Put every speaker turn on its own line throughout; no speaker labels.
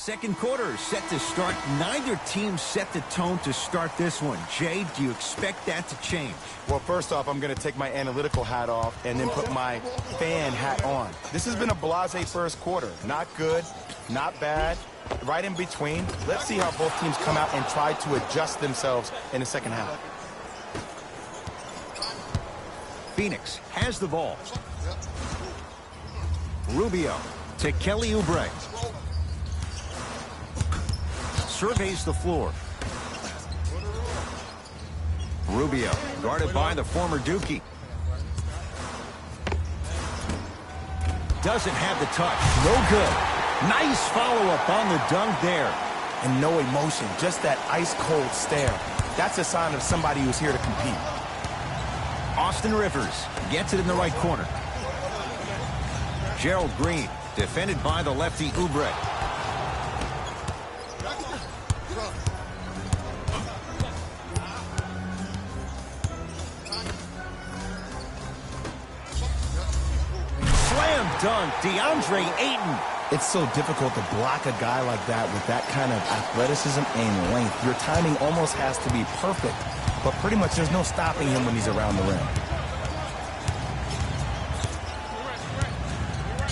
second quarter is set to start. Neither team set the tone to start this one. Jay, do you expect that to change?
Well, first off, I'm going to take my analytical hat off and then put my fan hat on. This has been a blasé first quarter. Not good, not bad, right in between. Let's see how both teams come out and try to adjust themselves in the second half.
Phoenix has the ball. Rubio to Kelly Oubre. Surveys the floor. Rubio guarded by the former Dookie. Doesn't have the touch. No good. Nice follow-up on the dunk there.
And no emotion, just that ice-cold stare. That's a sign of somebody who's here to compete.
Austin Rivers gets it in the right corner. Gerald Green defended by the lefty Oubre. Slam dunk, DeAndre Ayton.
It's so difficult to block a guy like that with that kind of athleticism and length. Your timing almost has to be perfect, but pretty much there's no stopping him when he's around the rim.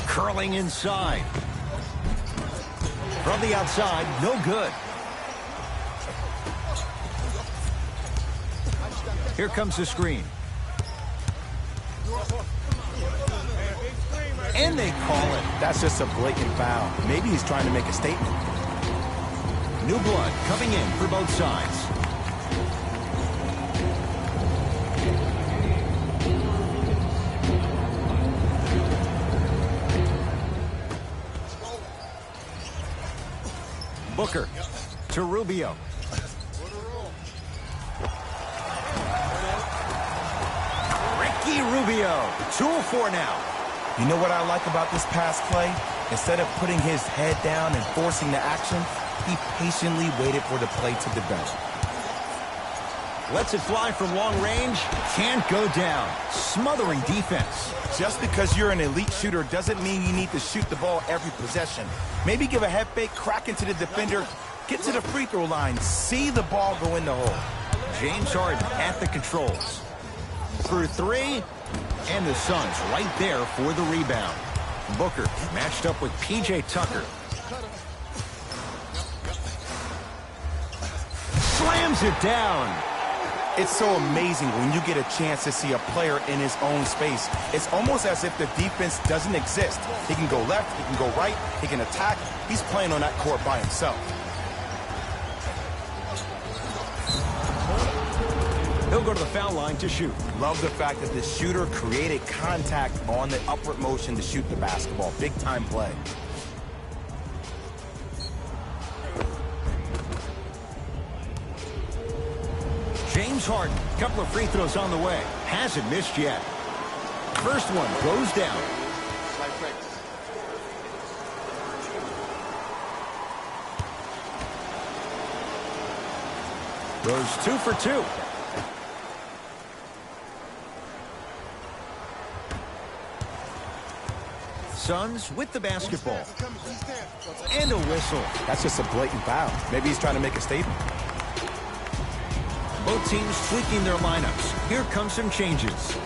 Curling inside. From the outside, no good. Here comes the screen. And they call it.
That's just a blatant foul. Maybe he's trying to make a statement.
New blood coming in for both sides. Booker to Rubio. Ricky Rubio, 2-4 now.
You know what I like about this pass play? Instead of putting his head down and forcing the action, he patiently waited for the play to develop.
Lets it fly from long range. Can't go down. Smothering defense.
Just because you're an elite shooter doesn't mean you need to shoot the ball every possession. Maybe give a head fake, crack into the defender, get to the free throw line, see the ball go in the hole.
James Harden at the controls. For three, and the Suns right there for the rebound. Booker matched up with P.J. Tucker. Slams it down.
It's so amazing when you get a chance to see a player in his own space. It's almost as if the defense doesn't exist. He can go left, he can go right, he can attack. He's playing on that court by himself.
He'll go to the foul line to shoot.
Love the fact that the shooter created contact on the upward motion to shoot the basketball. Big time play.
James Harden, couple of free throws on the way. Hasn't missed yet. First one goes down. Goes 2 for 2. Suns with the basketball. And a whistle.
That's just a blatant foul. Maybe he's trying to make a statement.
Both teams tweaking their lineups. Here come some changes.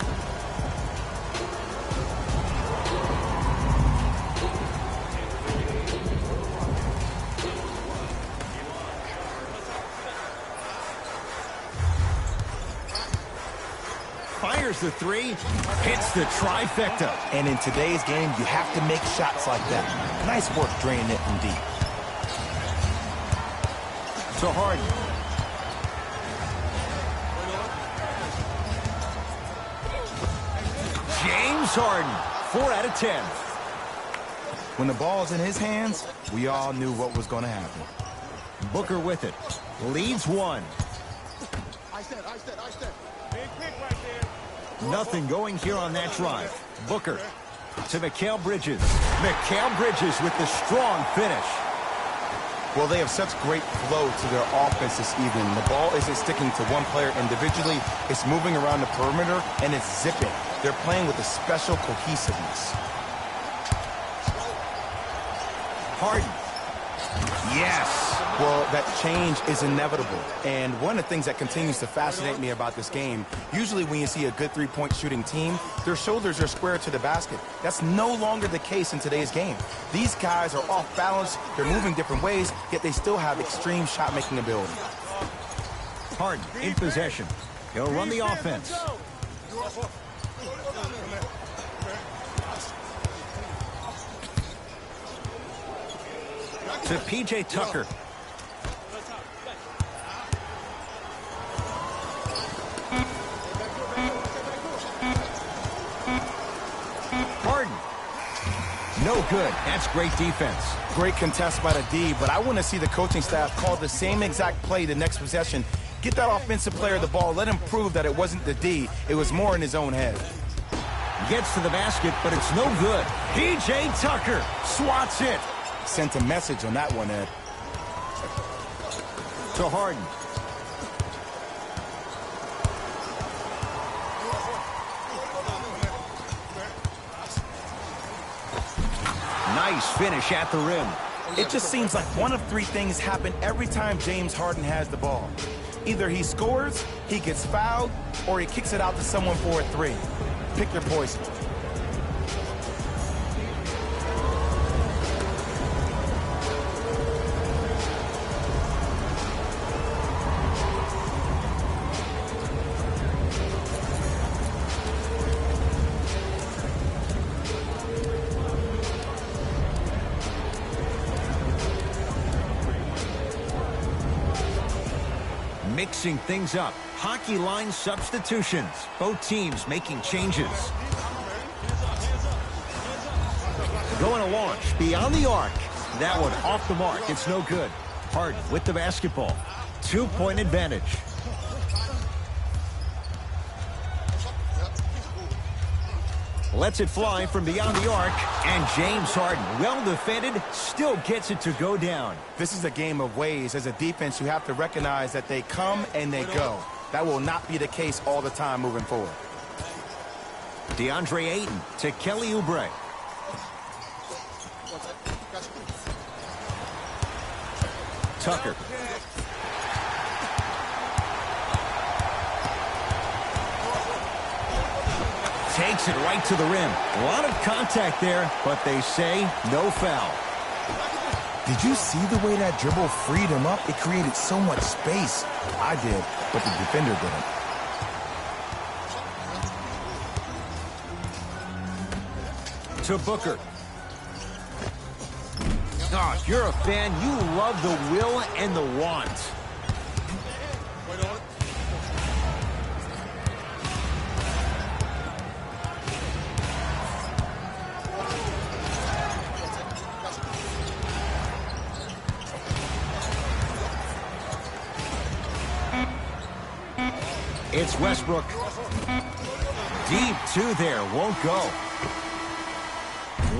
Fires the three, hits the trifecta.
And in today's game, you have to make shots like that. Nice work draining it from deep.
To Harden. James Harden, 4 out of 10.
When the ball's in his hands, we all knew what was going to happen.
Booker with it. Leads one. Nothing going here on that drive. Booker to Mikal Bridges. Mikal Bridges with the strong finish.
Well, they have such great flow to their offense this evening. The ball isn't sticking to one player individually. It's moving around the perimeter, and it's zipping. They're playing with a special cohesiveness.
Harden. Yes.
Well, that change is inevitable. And one of the things that continues to fascinate me about this game, usually when you see a good three-point shooting team, their shoulders are square to the basket. That's no longer the case in today's game. These guys are off balance, they're moving different ways, yet they still have extreme shot-making ability.
Harden in possession. He'll run the offense. To P.J. Tucker. Harden. No good. That's great defense.
Great contest by the D, but I want to see the coaching staff call the same exact play the next possession. Get that offensive player the ball. Let him prove that it wasn't the D. It was more in his own head.
Gets to the basket, but it's no good. P.J. Tucker swats it.
Sent a message on that one, Ed.
To Harden. Nice finish at the rim.
It just seems like one of three things happen every time James Harden has the ball. Either he scores, he gets fouled, or he kicks it out to someone for a three. Pick your poison.
Mixing things up. Hockey line substitutions. Both teams making changes. Going to launch beyond the arc. That one off the mark. It's no good. Harden with the basketball. 2-point advantage. Lets it fly from beyond the arc. And James Harden, well defended, still gets it to go down.
This is a game of ways. As a defense, you have to recognize that they come and they go. That will not be the case all the time moving forward.
DeAndre Ayton to Kelly Oubre. Tucker. Takes it right to the rim. A lot of contact there, but they say no foul.
Did you see the way that dribble freed him up? It created so much space. I did, but the defender didn't.
To Booker. Oh, if you're a fan, you love the will and the want. It's Westbrook. Deep two there, won't go.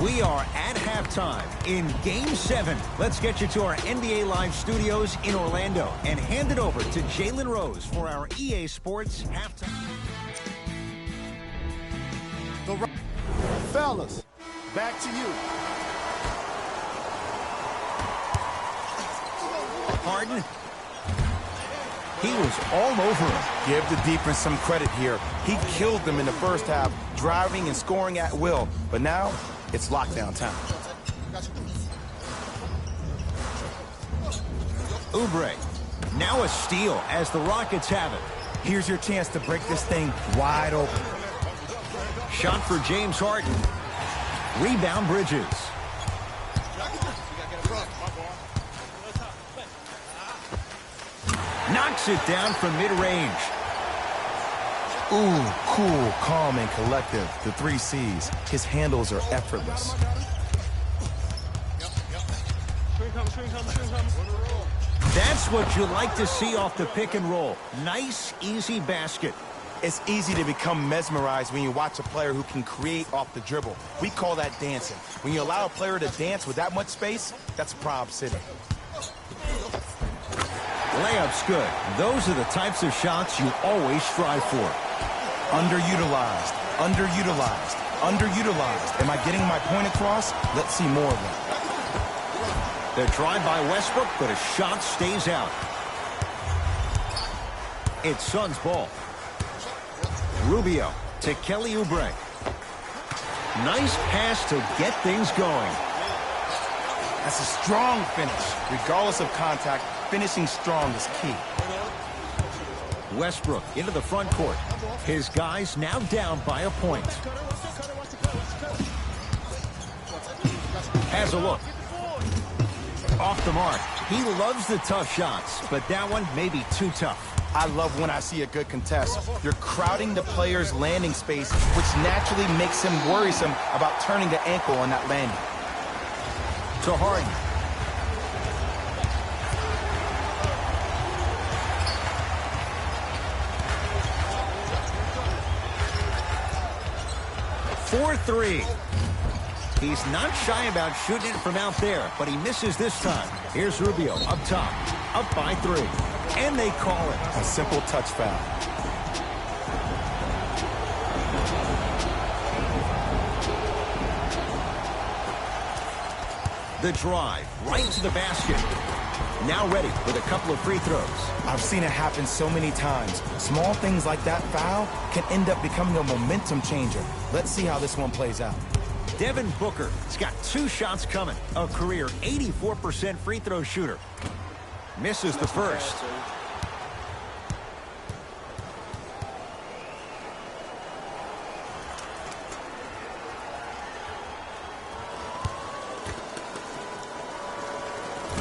We are at halftime in Game 7. Let's get you to our NBA Live studios in Orlando and hand it over to Jalen Rose for our EA Sports halftime.
Fellas, back to you.
Harden. He was all over him.
Give the defense some credit here. He killed them in the first half, driving and scoring at will. But now, it's lockdown time.
Oubre. Now a steal as the Rockets have it.
Here's your chance to break this thing wide open.
Shot for James Harden. Rebound Bridges. Knocks it down from mid-range.
Ooh, cool, calm, and collective. The 3 C's. His handles are effortless.
That's what you like to see off the pick and roll. Nice, easy basket.
It's easy to become mesmerized when you watch a player who can create off the dribble. We call that dancing. When you allow a player to dance with that much space, that's Prob City.
Layup's good. Those are the types of shots you always strive for.
Underutilized, underutilized, underutilized. Am I getting my point across? Let's see more of that.
The drive by Westbrook, but a shot stays out. It's Suns ball. Rubio to Kelly Oubre. Nice pass to get things going.
That's a strong finish. Regardless of contact, finishing strong is key.
Westbrook into the front court. His guys now down by a point. Has a look. Off the mark. He loves the tough shots, but that one may be too tough.
I love when I see a good contest. You're crowding the player's landing space, which naturally makes him worrisome about turning the ankle on that landing.
To Harden. For three. He's not shy about shooting it from out there, but he misses this time. Here's Rubio up top, up by 3. And they call it.
A simple touch foul.
The drive right to the basket. Now ready with a couple of free throws.
I've seen it happen so many times. Small things like that foul can end up becoming a momentum changer. Let's see how this one plays out.
Devin Booker has got 2 shots coming. A career 84% free throw shooter. Misses the first.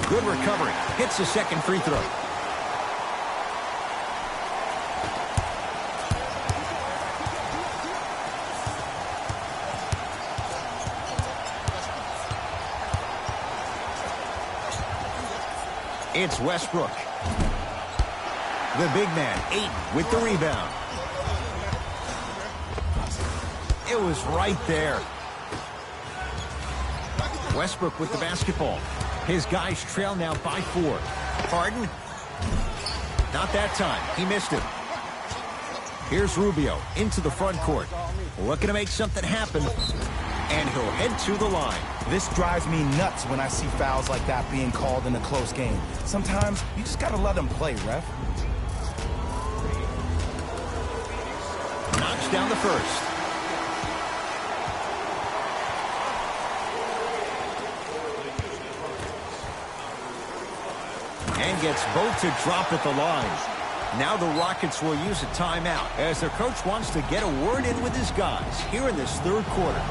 Good recovery. Hits the second free throw. It's Westbrook. The big man, Ayton, with the rebound. It was right there. Westbrook with the basketball. His guys trail now by 4. Harden. Not that time. He missed it. Here's Rubio into the front court. Looking to make something happen. And he'll head to the line.
This drives me nuts when I see fouls like that being called in a close game. Sometimes you just got to let them play, ref.
Knocks down the first. And gets both to drop at the line. Now the Rockets will use a timeout as their coach wants to get a word in with his guys here in this third quarter.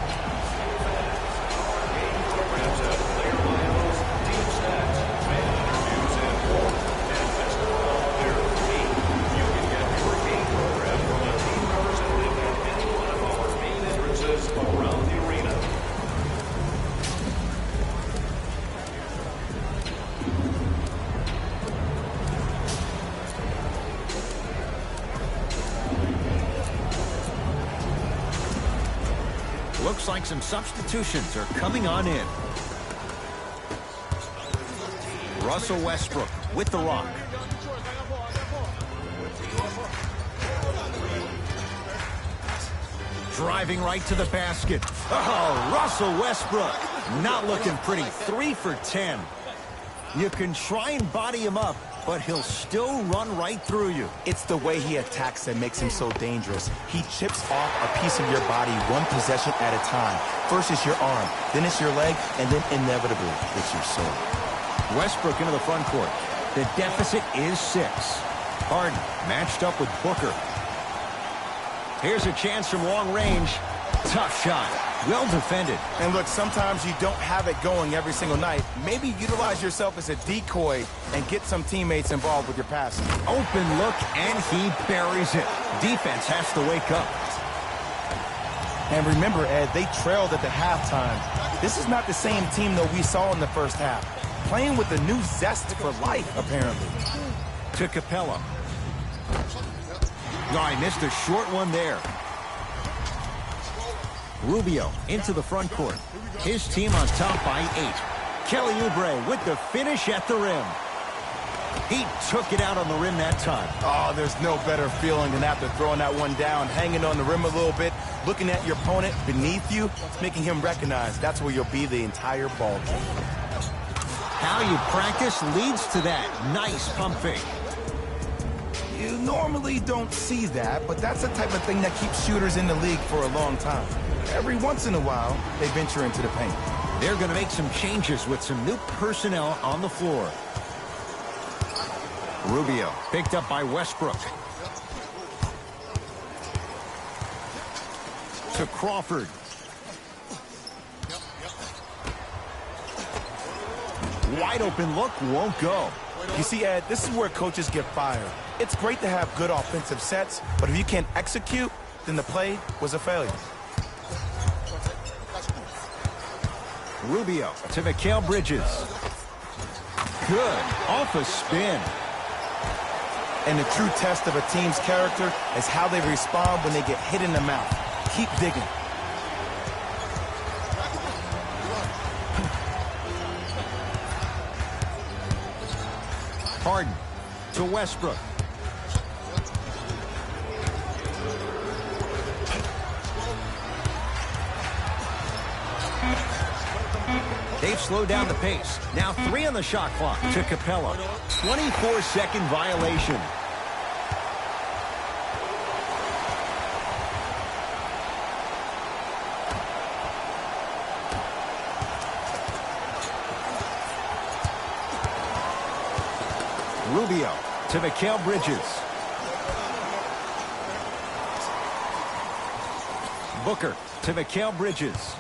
Looks like some substitutions are coming on in. Russell Westbrook with the rock. Driving right to the basket. Oh, Russell Westbrook. Not looking pretty. 3 for 10. You can try and body him up, but he'll still run right through you.
It's the way he attacks that makes him so dangerous. He chips off a piece of your body one possession at a time. First it's your arm, then it's your leg, and then inevitably it's your soul.
Westbrook into the front court. The deficit is 6. Harden matched up with Booker. Here's a chance from long range. Tough shot. Well defended.
And look, sometimes you don't have it going every single night. Maybe utilize yourself as a decoy and get some teammates involved with your passing.
Open look, and he buries it. Defense has to wake up.
And remember, Ed, they trailed at the halftime. This is not the same team that we saw in the first half. Playing with a new zest for life, apparently.
To Capella. No, I missed a short one there. Rubio into the front court. His team on top by 8. Kelly Oubre with the finish at the rim. He took it out on the rim that time.
Oh, there's no better feeling than after throwing that one down, hanging on the rim a little bit, looking at your opponent beneath you, making him recognize that's where you'll be the entire ball game.
How you practice leads to that. Nice pump fake.
You normally don't see that, but that's the type of thing that keeps shooters in the league for a long time. Every once in a while, they venture into the paint.
They're going to make some changes with some new personnel on the floor. Rubio picked up by Westbrook. To Crawford. Wide open look, won't go.
You see, Ed, this is where coaches get fired. It's great to have good offensive sets, but if you can't execute, then the play was a failure.
Rubio to Mikal Bridges. Good. Off a spin.
And the true test of a team's character is how they respond when they get hit in the mouth. Keep digging.
Harden to Westbrook. They've slowed down the pace. Now 3 on the shot clock to Capella. 24-second violation. Rubio to Mikal Bridges. Booker to Mikal Bridges.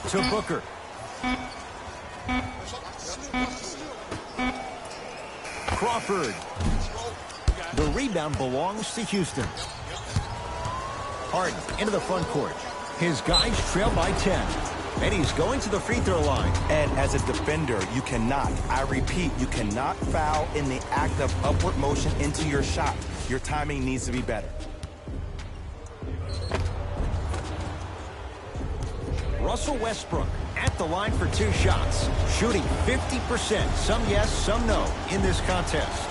To Booker. Crawford. The rebound belongs to Houston. Harden into the front court. His guys trail by 10. And he's going to the free throw line.
And as a defender, you cannot, I repeat, you cannot foul in the act of upward motion into your shot. Your timing needs to be better.
Russell Westbrook at the line for 2 shots. Shooting 50%. Some yes, some no in this contest.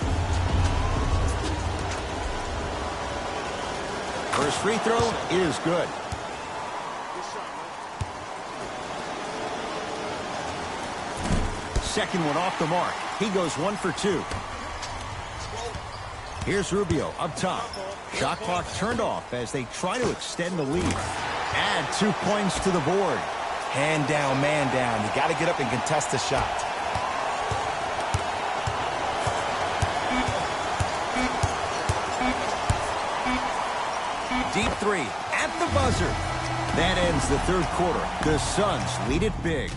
First free throw is good. Second one off the mark. He goes 1 for 2. Here's Rubio up top. Shot clock turned off as they try to extend the lead. Add 2 points to the board.
Hand down, man down. You got to get up and contest the shot.
Deep 3 at the buzzer. That ends the third quarter. The Suns lead it big.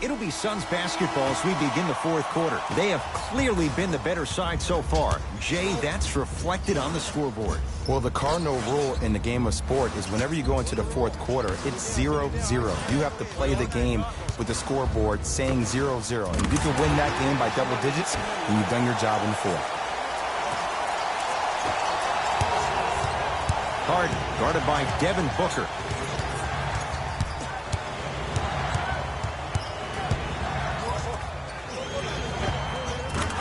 It'll be Suns basketball as we begin the fourth quarter. They have clearly been the better side so far. Jay, that's reflected on the scoreboard.
Well, the cardinal rule in the game of sport is whenever you go into the fourth quarter, it's 0-0. You have to play the game with the scoreboard saying 0-0. And if you can win that game by double digits, then you've done your job in the fourth.
Harden guarded by Devin Booker.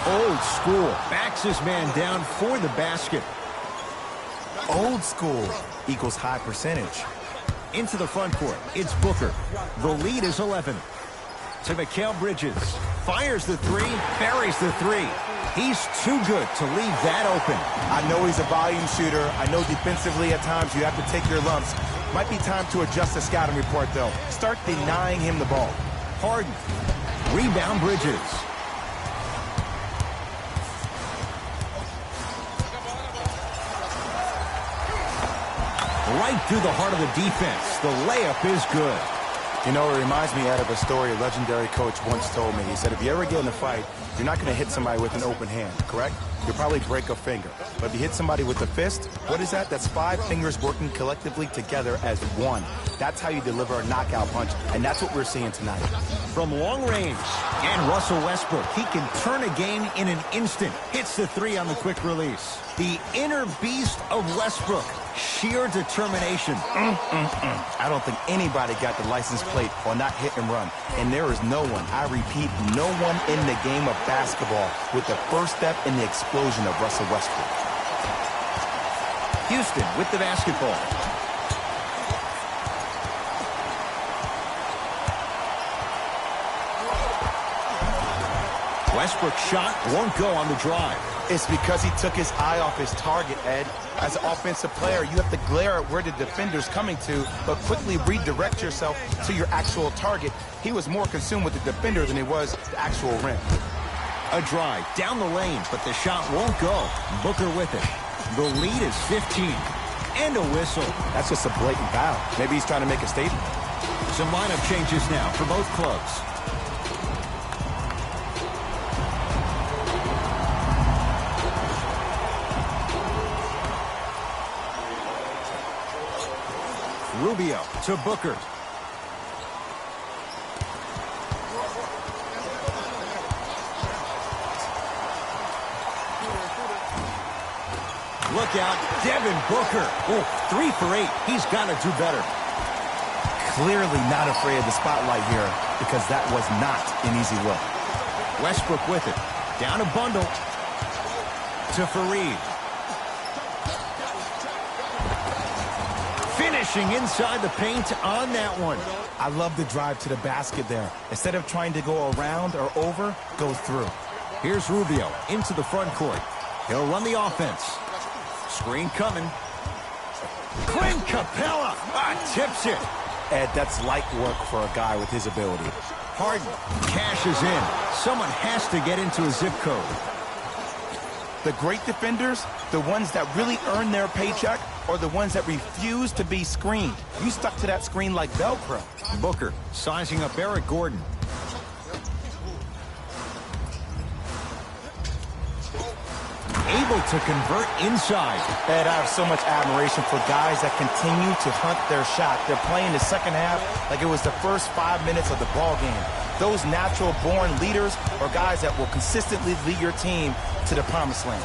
Old school backs his man down for the basket.
Old school equals high percentage.
Into the front court, it's Booker. The lead is 11. To Mikal Bridges. Fires the 3, buries the 3. He's too good to leave that open.
I know he's a volume shooter. I know defensively at times you have to take your lumps. Might be time to adjust the scouting report, though. Start denying him the ball.
Harden. Rebound Bridges. Right through the heart of the defense. The layup is good.
You know, it reminds me, Ed, of a story a legendary coach once told me. He said, if you ever get in a fight, you're not going to hit somebody with an open hand, correct? You'll probably break a finger. But if you hit somebody with a fist, what is that? That's 5 fingers working collectively together as one. That's how you deliver a knockout punch, and that's what we're seeing tonight.
From long range, and Russell Westbrook, he can turn a game in an instant. Hits the 3 on the quick release. The inner beast of Westbrook Sheer determination.
I don't think anybody got the license plate on that hit and run. And there is no one, I repeat, no one in the game of basketball with the first step in the explosion of Russell Westbrook.
Houston with the basketball. Westbrook's shot won't go on the drive.
It's because he took his eye off his target, Ed. As an offensive player, you have to glare at where the defender's coming to, but quickly redirect yourself to your actual target. He was more consumed with the defender than he was the actual rim.
A drive down the lane, but the shot won't go. Booker with it. The lead is 15. And a whistle.
That's just a blatant foul. Maybe he's trying to make a statement.
Some lineup changes now for both clubs. Rubio to Booker. Look out, Devin Booker. Oh, 3 for 8. He's got to do better.
Clearly not afraid of the spotlight here because that was not an easy look.
Westbrook with it. Down a bundle to Fareed. Finishing inside the paint on that one.
I love the drive to the basket there. Instead of trying to go around or over, go through.
Here's Rubio into the front court. He'll run the offense. Screen coming. Clint Capella tips it.
Ed, that's light work for a guy with his ability.
Harden cashes in. Someone has to get into a zip code.
The great defenders, the ones that really earn their paycheck, are the ones that refuse to be screened. You stuck to that screen like Velcro.
Booker sizing up Eric Gordon. Able to convert inside.
Ed, I have so much admiration for guys that continue to hunt their shot. They're playing the second half like it was the first 5 minutes of the ball game. Those natural-born leaders are guys that will consistently lead your team to the promised land.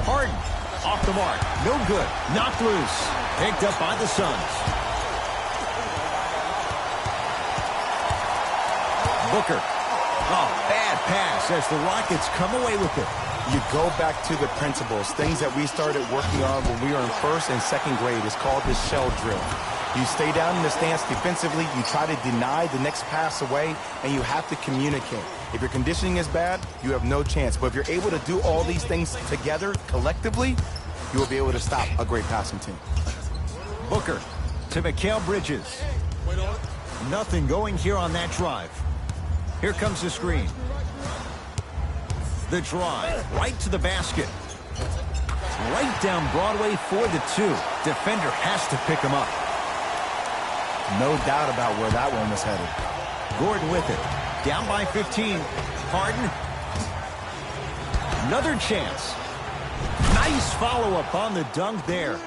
Harden off the mark. No good. Knocked loose. Picked up by the Suns. Booker. Oh, bad pass as the Rockets come away with it.
You go back to the principles, things that we started working on when we were in first and second grade. It's called the shell drill. You stay down in the stance defensively, you try to deny the next pass away, and you have to communicate. If your conditioning is bad, you have no chance. But if you're able to do all these things together, collectively, you will be able to stop a great passing team.
Booker to Mikal Bridges. Nothing going here on that drive. Here comes the screen. The drive, right to the basket. Right down Broadway for the 2. Defender has to pick him up.
No doubt about where that one was headed.
Gordon with it. Down by 15. Harden. Another chance. Nice follow-up on the dunk there.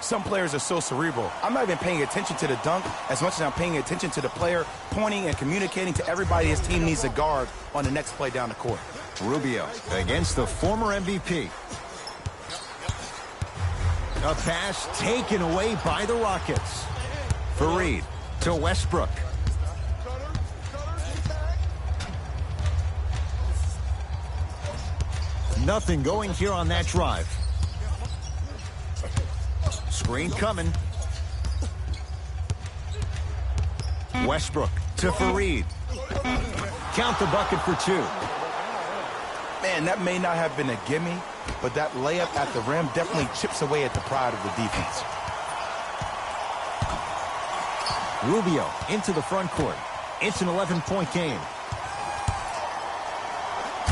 Some players are so cerebral. I'm not even paying attention to the dunk as much as I'm paying attention to the player pointing and communicating to everybody his team needs a guard on the next play down the court.
Rubio against the former MVP. A pass taken away by the Rockets. Fareed to Westbrook. Nothing going here on that drive. Screen coming. Westbrook to Fareed. Count the bucket for 2.
Man, that may not have been a gimme, but that layup at the rim definitely chips away at the pride of the defense.
Rubio into the front court. It's an 11-point game.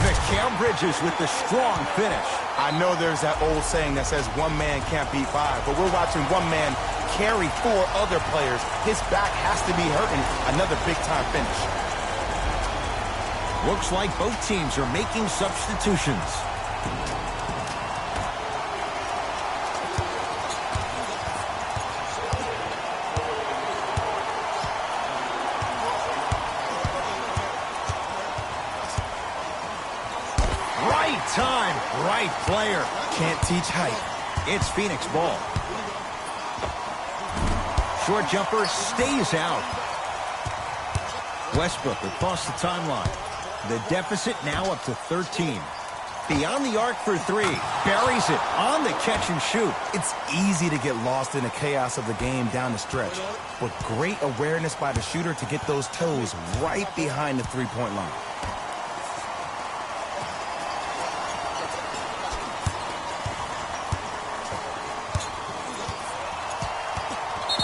Mikal Bridges with the strong finish.
I know there's that old saying that says one man can't beat 5, but we're watching one man carry 4 other players. His back has to be hurting. Another big-time finish.
Looks like both teams are making substitutions. Right time, right player.
Can't teach height.
It's Phoenix ball. Short jumper stays out. Westbrook across the timeline. The deficit now up to 13. Beyond the arc for three. Buries it on the catch and shoot.
It's easy to get lost in the chaos of the game down the stretch, but great awareness by the shooter to get those toes right behind the three-point line.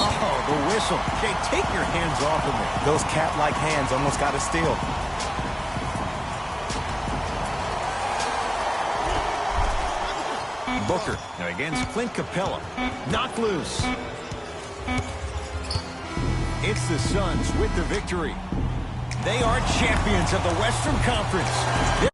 Oh, the whistle. Jay, take your hands off of me.
Those cat-like hands almost got a steal.
Booker against Clint Capella. Knocked loose. It's the Suns with the victory. They are champions of the Western Conference.